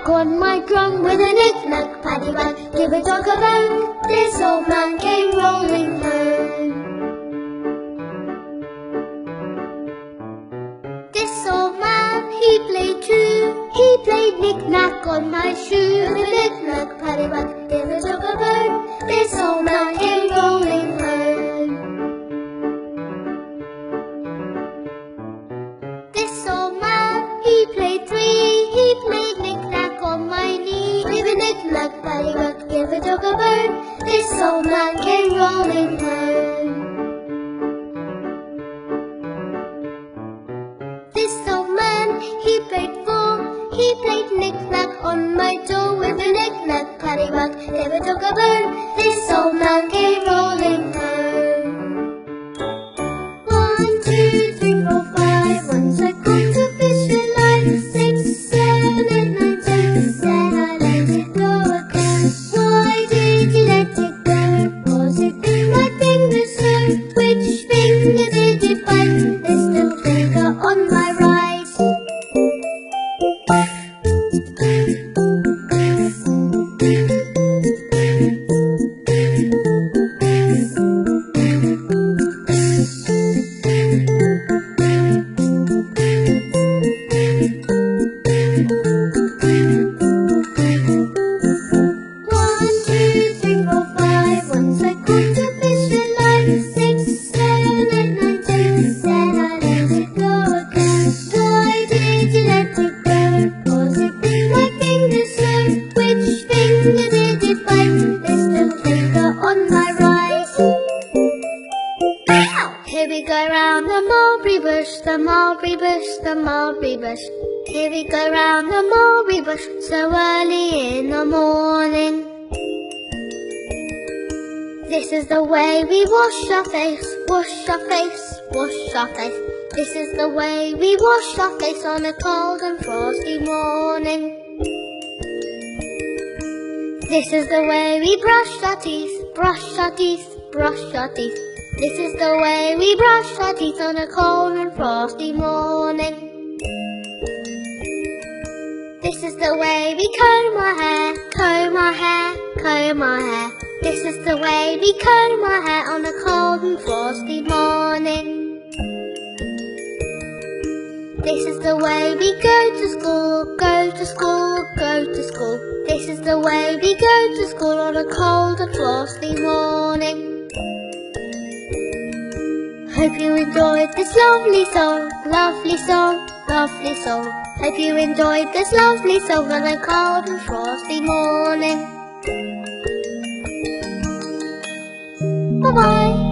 knick-knack on my drum. With a knick-knack, paddywhack, give a dog a bone. This old man came rolling home. This old man, he played too. He played knick-knack on my shoe. With a knick-knack, paddywhack, give a dog a bone. This old man came rolling home. This old man, he played three. He played knick-knack on my knee. With a knick-knack, paddywhack, give a dog a bone. This old man came rolling home. This old man, he played four. He played knick-knack on my door. With a knick-knack, paddywhack, give a dog a bone. This old man came rolling home. 1, 2, 3, 4, 5. Once I caught a fish alive. 6, 7, 8, 9, 10. Then I let it go again. Why did you let it go? Was it in my fingers, sir? Which finger did you bite? This little finger on my right. Here we go round the mulberry bush, the mulberry bush, the mulberry bush. Here we go round the mulberry bush, so early in the morning. This is the way we wash our face, wash our face, wash our face. This is the way we wash our face on a cold and frosty morning. This is the way we brush our teeth, brush our teeth, brush our teeth. This is the way we brush our teeth on a cold and frosty morning. This is the way we comb our hair, comb our hair, comb our hair. This is the way we comb our hair on a cold and frosty morning. This is the way we go to school, go to school, go to school. This is the way we go to school on a cold and frosty morning. Hope you enjoyed this lovely song, lovely song, lovely song. Hope you enjoyed this lovely song on a cold and frosty morning. Bye-bye.